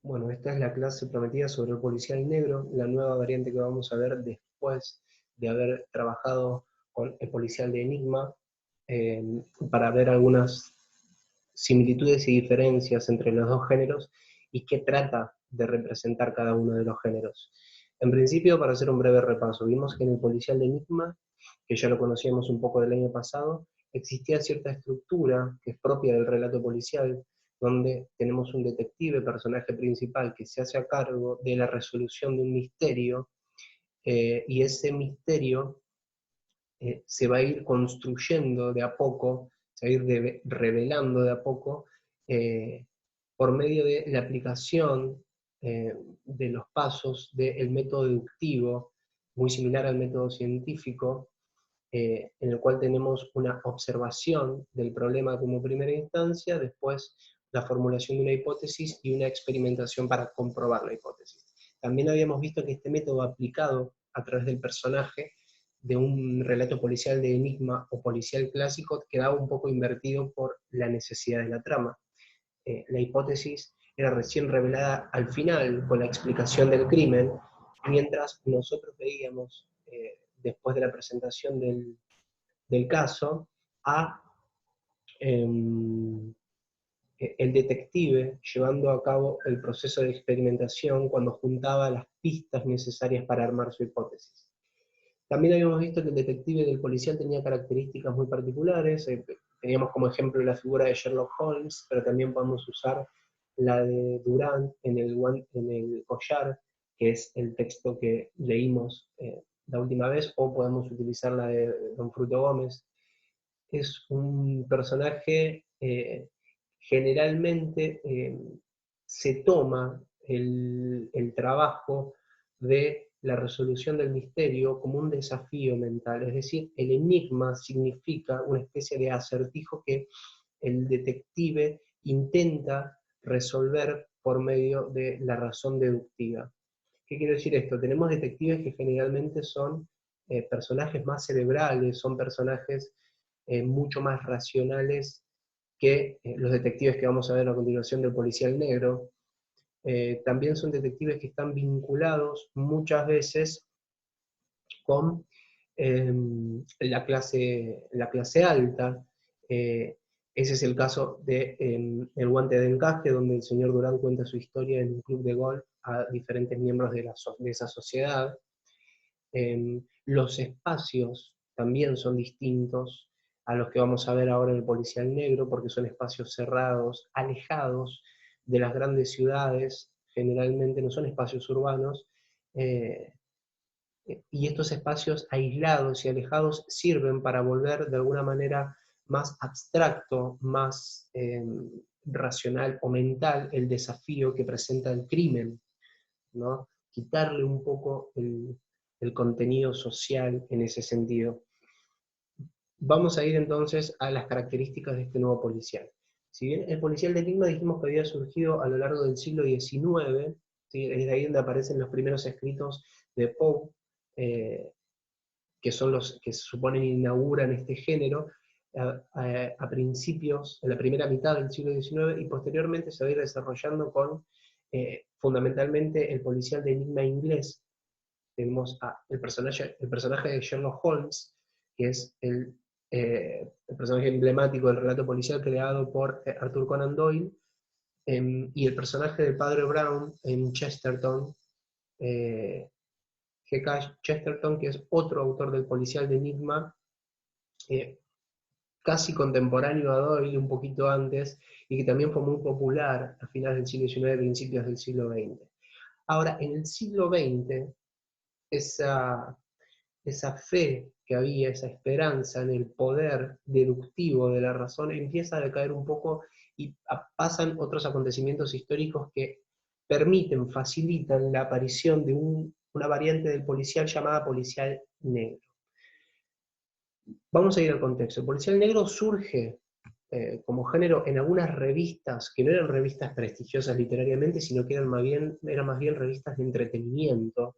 Bueno, esta es la clase prometida sobre el policial negro, la nueva variante que vamos a ver después de haber trabajado con el policial de Enigma, eh, para ver algunas similitudes y diferencias entre los dos géneros y qué trata de representar cada uno de los géneros. En principio, para hacer un breve repaso, vimos que en el policial de Enigma, que ya lo conocíamos un poco del año pasado, existía cierta estructura que es propia del relato policial, donde tenemos un detective, personaje principal, que se hace a cargo de la resolución de un misterio, y ese misterio se va a ir construyendo de a poco, se va a ir revelando de a poco, eh, por medio de la aplicación de los pasos del método deductivo, muy similar al método científico, en el cual tenemos una observación del problema como primera instancia, después la formulación de una hipótesis y una experimentación para comprobar la hipótesis. También habíamos visto que este método aplicado a través del personaje de un relato policial de enigma o policial clásico quedaba un poco invertido por la necesidad de la trama. La hipótesis era recién revelada al final con la explicación del crimen, mientras nosotros veíamos, después de la presentación del caso, a eh, el detective llevando a cabo el proceso de experimentación cuando juntaba las pistas necesarias para armar su hipótesis. También habíamos visto que el detective del policial tenía características muy particulares. Teníamos como ejemplo la figura de Sherlock Holmes, pero también podemos usar la de Durant en el collar, que es el texto que leímos la última vez, o podemos utilizar la de Don Fruto Gómez. Es un personaje, generalmente se toma el trabajo de la resolución del misterio como un desafío mental, es decir, el enigma significa una especie de acertijo que el detective intenta resolver por medio de la razón deductiva. ¿Qué quiere decir esto? Tenemos detectives que generalmente son personajes más cerebrales, son personajes mucho más racionales que los detectives que vamos a ver a continuación del policial negro. También son detectives que están vinculados muchas veces con la clase alta. Ese es el caso de El guante de encaje, donde el señor Durán cuenta su historia en un club de golf a diferentes miembros de esa sociedad. Los espacios también son distintos a los que vamos a ver ahora en el policial negro, porque son espacios cerrados, alejados de las grandes ciudades, generalmente no son espacios urbanos, eh, y estos espacios aislados y alejados sirven para volver de alguna manera más abstracto, más racional o mental el desafío que presenta el crimen, ¿no? Quitarle un poco el contenido social en ese sentido. Vamos a ir entonces a las características de este nuevo policial. Si bien el policial de Enigma dijimos que había surgido a lo largo del siglo XIX, ¿sí? Es de ahí donde aparecen los primeros escritos de Poe, que son los que se suponen inauguran este género, a principios, en la primera mitad del siglo XIX, y posteriormente se va a ir desarrollando con fundamentalmente el policial de enigma inglés. Tenemos el personaje de Sherlock Holmes, que es el personaje emblemático del relato policial creado por Arthur Conan Doyle, y el personaje del padre Brown en Chesterton, G.K. Chesterton, que es otro autor del policial de enigma, eh, casi contemporáneo a Doyle, un poquito antes, y que también fue muy popular a finales del siglo XIX, principios del siglo XX. Ahora, en el siglo XX, esa fe que había, esa esperanza en el poder deductivo de la razón, empieza a decaer un poco y pasan otros acontecimientos históricos que permiten, facilitan la aparición de una variante del policial llamada policial negro. Vamos a ir al contexto. El policial negro surge como género en algunas revistas, que no eran revistas prestigiosas literariamente, sino que eran más bien revistas de entretenimiento,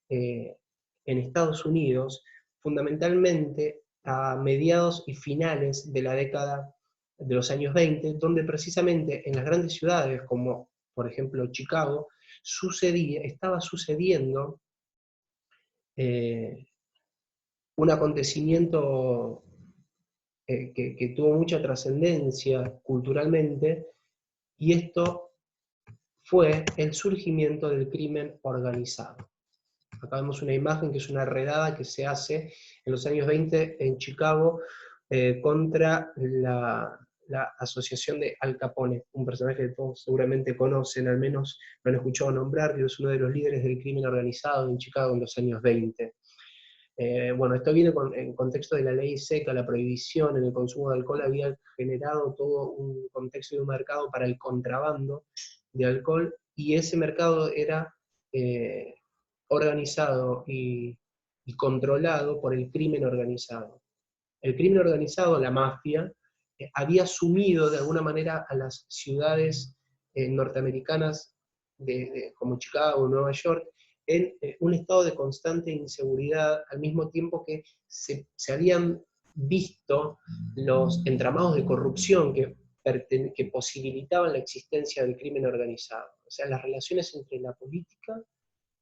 en Estados Unidos, fundamentalmente a mediados y finales de la década de los años 20, donde precisamente en las grandes ciudades, como por ejemplo Chicago, estaba sucediendo un acontecimiento que tuvo mucha trascendencia culturalmente, y esto fue el surgimiento del crimen organizado. Acá vemos una imagen que es una redada que se hace en los años 20 en Chicago contra la asociación de Al Capone, un personaje que todos seguramente conocen, al menos lo han escuchado nombrar, que es uno de los líderes del crimen organizado en Chicago en los años 20. Bueno, esto viene en contexto de la ley seca, la prohibición en el consumo de alcohol había generado todo un contexto y un mercado para el contrabando de alcohol, y ese mercado era organizado y controlado por el crimen organizado. El crimen organizado, la mafia, había sumido de alguna manera a las ciudades norteamericanas como Chicago, Nueva York, en un estado de constante inseguridad, al mismo tiempo que se habían visto los entramados de corrupción que posibilitaban la existencia del crimen organizado. O sea, las relaciones entre la política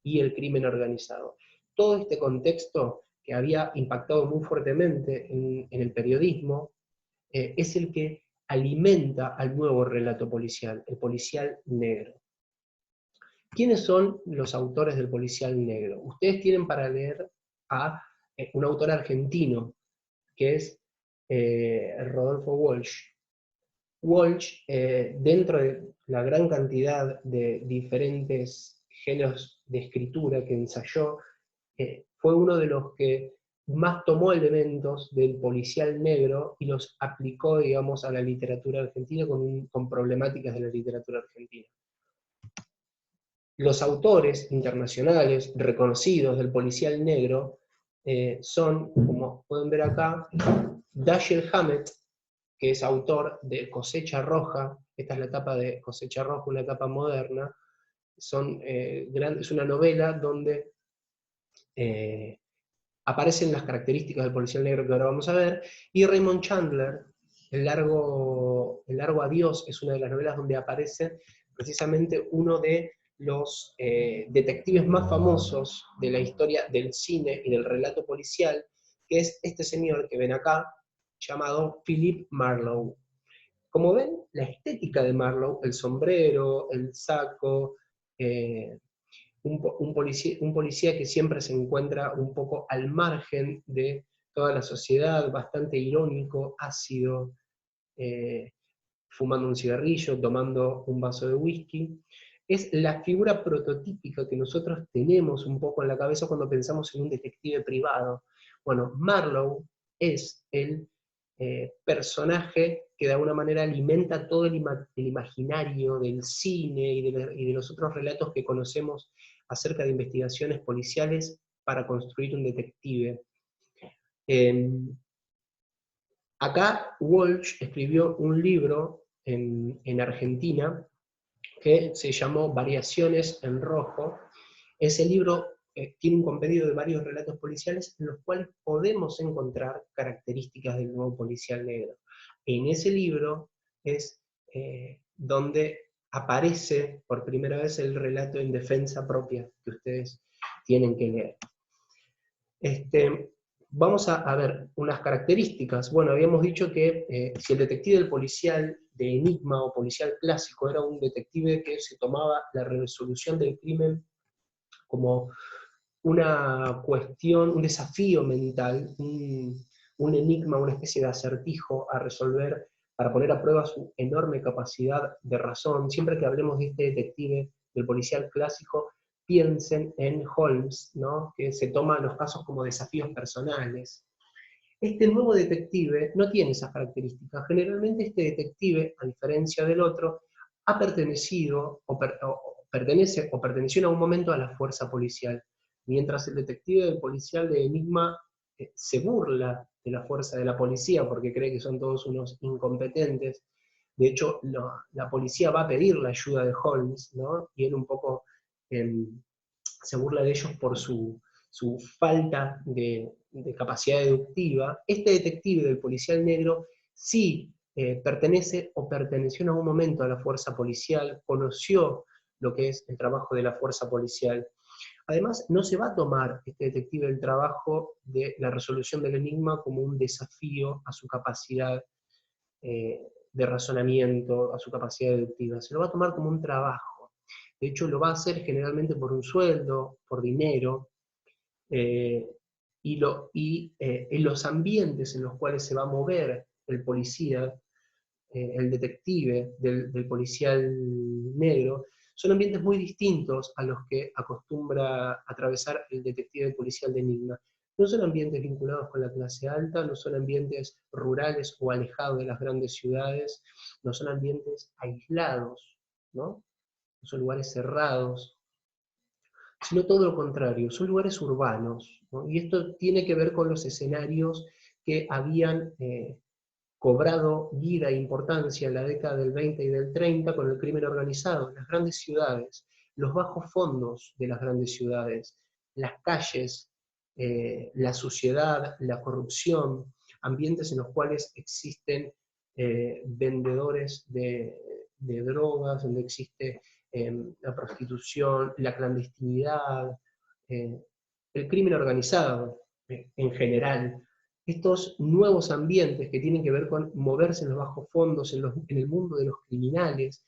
y el crimen organizado. Todo este contexto que había impactado muy fuertemente en el periodismo, es el que alimenta al nuevo relato policial, el policial negro. ¿Quiénes son los autores del policial negro? Ustedes tienen para leer a un autor argentino, que es Rodolfo Walsh. Walsh, dentro de la gran cantidad de diferentes géneros de escritura que ensayó, fue uno de los que más tomó elementos del policial negro y los aplicó, digamos, a la literatura argentina con problemáticas de la literatura argentina. Los autores internacionales reconocidos del policial negro son, como pueden ver acá, Dashiell Hammett, que es autor de Cosecha Roja. Esta es la etapa de Cosecha Roja, una etapa moderna. Es una novela donde aparecen las características del policial negro que ahora vamos a ver, y Raymond Chandler, El largo adiós, es una de las novelas donde aparece precisamente uno de los detectives más famosos de la historia del cine y del relato policial, que es este señor que ven acá, llamado Philip Marlowe. Como ven, la estética de Marlowe, el sombrero, el saco, un policía que siempre se encuentra un poco al margen de toda la sociedad, bastante irónico, ácido, fumando un cigarrillo, tomando un vaso de whisky. Es la figura prototípica que nosotros tenemos un poco en la cabeza cuando pensamos en un detective privado. Bueno, Marlowe es el personaje que de alguna manera alimenta todo el imaginario del cine y de los otros relatos que conocemos acerca de investigaciones policiales para construir un detective. Acá Walsh escribió un libro en Argentina que se llamó Variaciones en Rojo. Ese libro tiene un compendio de varios relatos policiales en los cuales podemos encontrar características del nuevo policial negro. En ese libro es donde aparece por primera vez el relato en defensa propia que ustedes tienen que leer. Vamos a ver unas características. Bueno, habíamos dicho que si el detective del policial de enigma o policial clásico era un detective que se tomaba la resolución del crimen como una cuestión, un desafío mental, un enigma, una especie de acertijo a resolver para poner a prueba su enorme capacidad de razón. Siempre que hablemos de este detective del policial clásico, piensen en Holmes, ¿no? Que se toma los casos como desafíos personales. Este nuevo detective no tiene esas características. Generalmente este detective, a diferencia del otro, ha pertenecido pertenece o perteneció en algún momento a la fuerza policial, mientras el detective del policial de enigma se burla de la fuerza de la policía porque cree que son todos unos incompetentes. De hecho, la policía va a pedir la ayuda de Holmes, ¿no? Y él un poco se burla de ellos por su falta de capacidad deductiva. Este detective del policial negro sí pertenece o perteneció en algún momento a la fuerza policial, conoció lo que es el trabajo de la fuerza policial. Además, no se va a tomar este detective el trabajo de la resolución del enigma como un desafío a su capacidad de razonamiento, a su capacidad deductiva. Se lo va a tomar como un trabajo. De hecho, lo va a hacer generalmente por un sueldo, por dinero, en los ambientes en los cuales se va a mover el policía, el detective del policial negro, son ambientes muy distintos a los que acostumbra atravesar el detective policial de enigma. No son ambientes vinculados con la clase alta, no son ambientes rurales o alejados de las grandes ciudades, no son ambientes aislados, ¿no? No son lugares cerrados, sino todo lo contrario, son lugares urbanos, ¿no? Y esto tiene que ver con los escenarios que habían cobrado vida e importancia en la década del 20 y del 30 con el crimen organizado, las grandes ciudades, los bajos fondos de las grandes ciudades, las calles, la suciedad, la corrupción, ambientes en los cuales existen vendedores de drogas, donde existe la prostitución, la clandestinidad, el crimen organizado en general. Estos nuevos ambientes que tienen que ver con moverse en los bajos fondos, en el mundo de los criminales,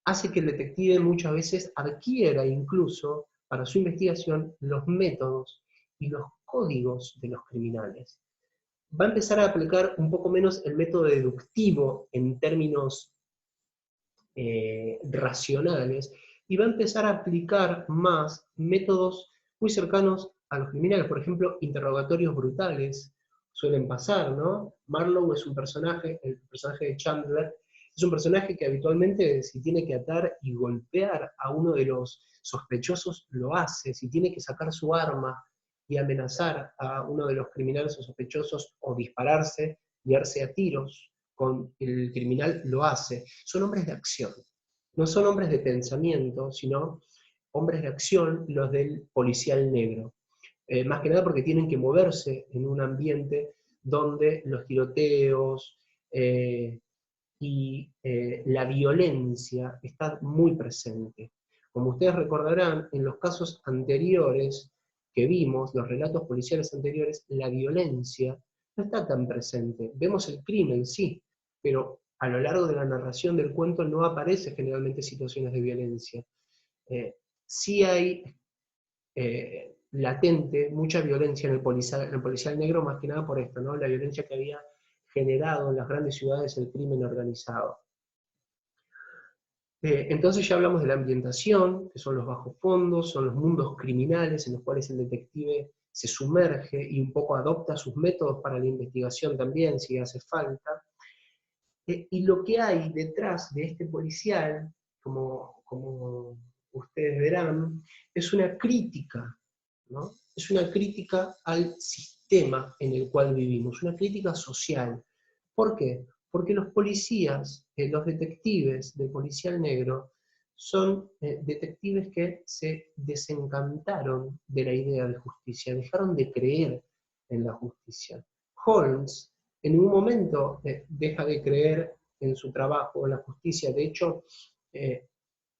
hace que el detective muchas veces adquiera incluso para su investigación los métodos y los códigos de los criminales. Va a empezar a aplicar un poco menos el método deductivo en términos racionales, y va a empezar a aplicar más métodos muy cercanos a los criminales, por ejemplo, interrogatorios brutales, suelen pasar, ¿no? Marlowe es un personaje, el personaje de Chandler, es un personaje que habitualmente si tiene que atar y golpear a uno de los sospechosos, lo hace, si tiene que sacar su arma y amenazar a uno de los criminales o sospechosos, o dispararse, liarse a tiros con el criminal, lo hace. Son hombres de acción. No son hombres de pensamiento, sino hombres de acción, los del policial negro. Más que nada porque tienen que moverse en un ambiente donde los tiroteos la violencia está muy presente. Como ustedes recordarán, en los casos anteriores que vimos, los relatos policiales anteriores, la violencia no está tan presente. Vemos el crimen, sí, pero a lo largo de la narración del cuento no aparecen generalmente situaciones de violencia. Sí hay latente mucha violencia en el policial negro, más que nada por esto, ¿no? La violencia que había generado en las grandes ciudades el crimen organizado. Entonces ya hablamos de la ambientación, que son los bajos fondos, son los mundos criminales en los cuales el detective se sumerge y un poco adopta sus métodos para la investigación también, si hace falta. Y lo que hay detrás de este policial, como ustedes verán, es una crítica, ¿no? Es una crítica al sistema en el cual vivimos, una crítica social. ¿Por qué? Porque los policías, los detectives del policial negro, son detectives que se desencantaron de la idea de justicia, dejaron de creer en la justicia. Holmes en ningún momento deja de creer en su trabajo, en la justicia. De hecho,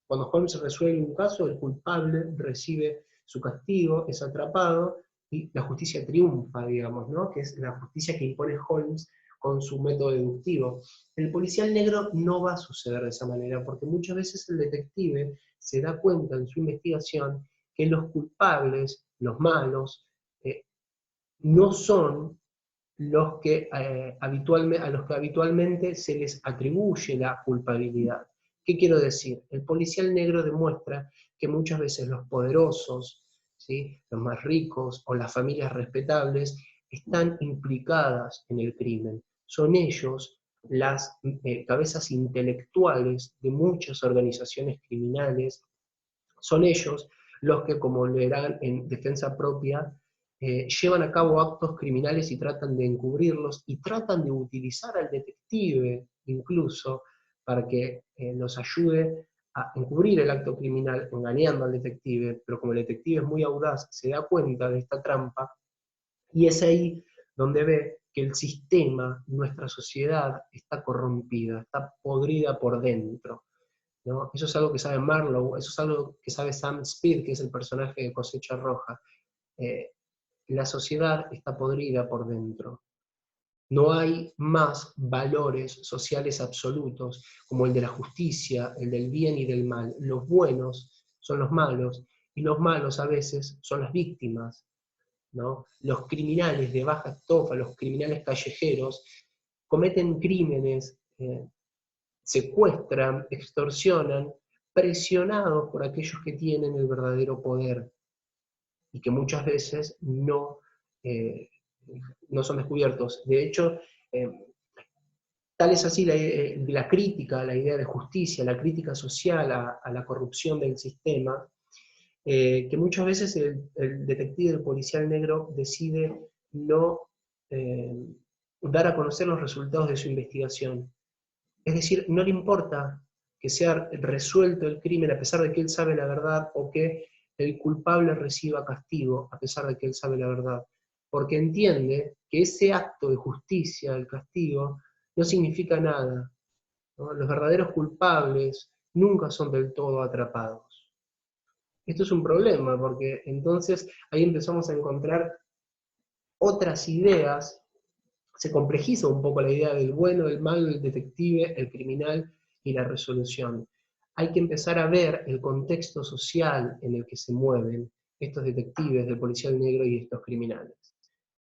cuando Holmes resuelve un caso, el culpable recibe su castigo, es atrapado, y la justicia triunfa, digamos, ¿no? Que es la justicia que impone Holmes con su método deductivo. En el policial negro no va a suceder de esa manera, porque muchas veces el detective se da cuenta en su investigación que los culpables, los malos, no son los que, a los que habitualmente se les atribuye la culpabilidad. ¿Qué quiero decir? El policial negro demuestra que muchas veces los poderosos, ¿sí?, los más ricos o las familias respetables están implicadas en el crimen. Son ellos las cabezas intelectuales de muchas organizaciones criminales, son ellos los que, como leerán en Defensa Propia, llevan a cabo actos criminales y tratan de encubrirlos, y tratan de utilizar al detective incluso para que nos ayude a encubrir el acto criminal, engañando al detective, pero como el detective es muy audaz, se da cuenta de esta trampa, y es ahí donde ve que el sistema, nuestra sociedad, está corrompida, está podrida por dentro, ¿no? Eso es algo que sabe Marlowe, eso es algo que sabe Sam Speed, que es el personaje de Cosecha Roja. La sociedad está podrida por dentro. No hay más valores sociales absolutos como el de la justicia, el del bien y del mal. Los buenos son los malos, y los malos a veces son las víctimas, ¿no? Los criminales de baja estofa, los criminales callejeros, cometen crímenes, secuestran, extorsionan, presionados por aquellos que tienen el verdadero poder, y que muchas veces no son descubiertos. De hecho, tal es así la crítica, la idea de justicia, la crítica social a la corrupción del sistema, que muchas veces el detective, el policial negro, decide no dar a conocer los resultados de su investigación. Es decir, no le importa que sea resuelto el crimen a pesar de que él sabe la verdad, o que el culpable reciba castigo a pesar de que él sabe la verdad, porque entiende que ese acto de justicia, el castigo, no significa nada, ¿no? Los verdaderos culpables nunca son del todo atrapados. Esto es un problema, porque entonces ahí empezamos a encontrar otras ideas, se complejiza un poco la idea del bueno, del malo, el detective, el criminal y la resolución. Hay que empezar a ver el contexto social en el que se mueven estos detectives del policial negro y estos criminales,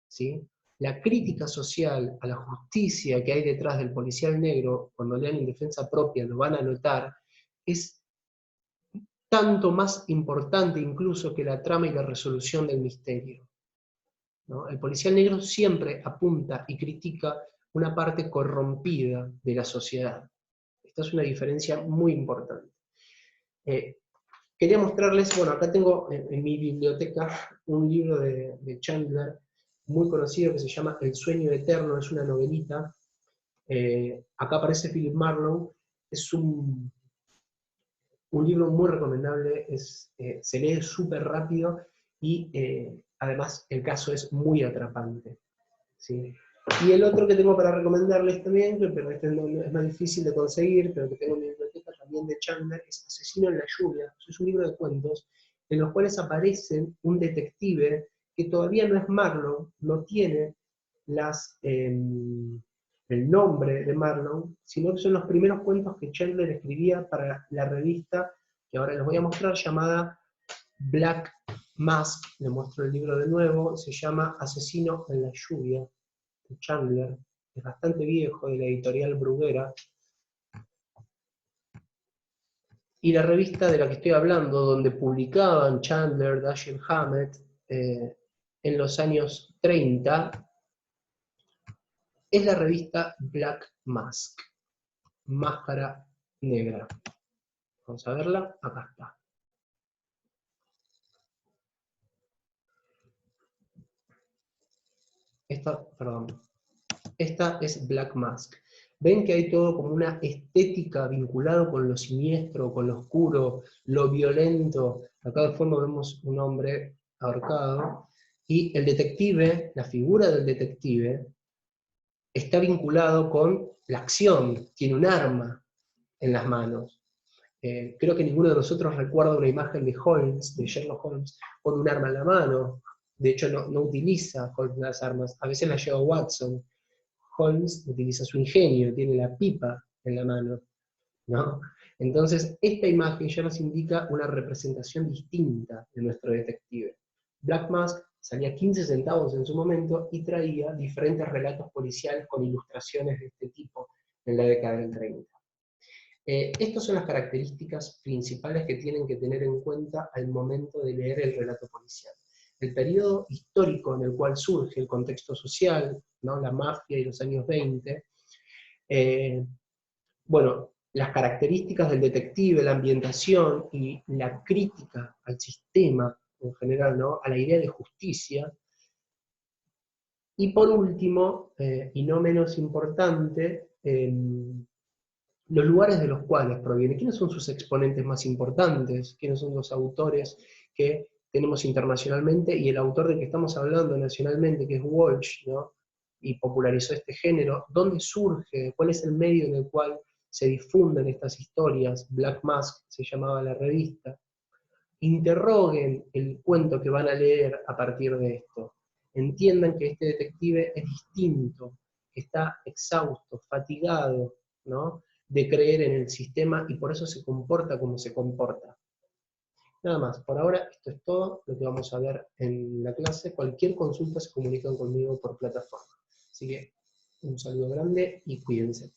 ¿sí? La crítica social a la justicia que hay detrás del policial negro, cuando lean En Defensa Propia lo van a notar, es tanto más importante incluso que la trama y la resolución del misterio, ¿no? El policial negro siempre apunta y critica una parte corrompida de la sociedad. Esta es una diferencia muy importante. Quería mostrarles, bueno, acá tengo en mi biblioteca un libro de Chandler muy conocido que se llama El sueño eterno, es una novelita. Acá aparece Philip Marlowe, es un libro muy recomendable, se lee súper rápido y además el caso es muy atrapante, ¿sí? Y el otro que tengo para recomendarles también, pero este es más difícil de conseguir, pero que tengo en mi biblioteca también de Chandler, es Asesino en la lluvia. Es un libro de cuentos en los cuales aparece un detective que todavía no es Marlowe, no tiene el nombre de Marlowe, sino que son los primeros cuentos que Chandler escribía para la revista, que ahora les voy a mostrar, llamada Black Mask. Les muestro el libro de nuevo, se llama Asesino en la lluvia, de Chandler, es bastante viejo, de la editorial Bruguera. Y la revista de la que estoy hablando, donde publicaban Chandler, Dashiell Hammett, en los años 30, es la revista Black Mask, Máscara Negra. Vamos a verla, acá está. Esta es Black Mask. Ven que hay todo como una estética vinculado con lo siniestro, con lo oscuro, lo violento. Acá de fondo vemos un hombre ahorcado, y el detective, la figura del detective, está vinculado con la acción, tiene un arma en las manos. Creo que ninguno de nosotros recuerda una imagen de Holmes, de Sherlock Holmes, con un arma en la mano. De hecho, no utiliza Holmes las armas, a veces las lleva Watson. Holmes utiliza su ingenio, tiene la pipa en la mano, ¿no? Entonces, esta imagen ya nos indica una representación distinta de nuestro detective. Black Mask salía 15 centavos en su momento y traía diferentes relatos policiales con ilustraciones de este tipo en la década del 30. Estas son las características principales que tienen que tener en cuenta al momento de leer el relato policial. El periodo histórico en el cual surge el contexto social, ¿no? La mafia y los años 20, bueno, las características del detective, la ambientación y la crítica al sistema en general, ¿no? A la idea de justicia. Y por último, y no menos importante, los lugares de los cuales proviene, quiénes son sus exponentes más importantes, quiénes son los autores que tenemos internacionalmente, y el autor del que estamos hablando nacionalmente, que es Walsh, ¿no? y popularizó este género, dónde surge, cuál es el medio en el cual se difunden estas historias. Black Mask se llamaba la revista. Interroguen el cuento que van a leer a partir de esto. Entiendan que este detective es distinto, que está exhausto, fatigado, ¿no?, de creer en el sistema y por eso se comporta como se comporta. Nada más, por ahora esto es todo lo que vamos a ver en la clase. Cualquier consulta se comunican conmigo por plataforma. Así que un saludo grande y cuídense.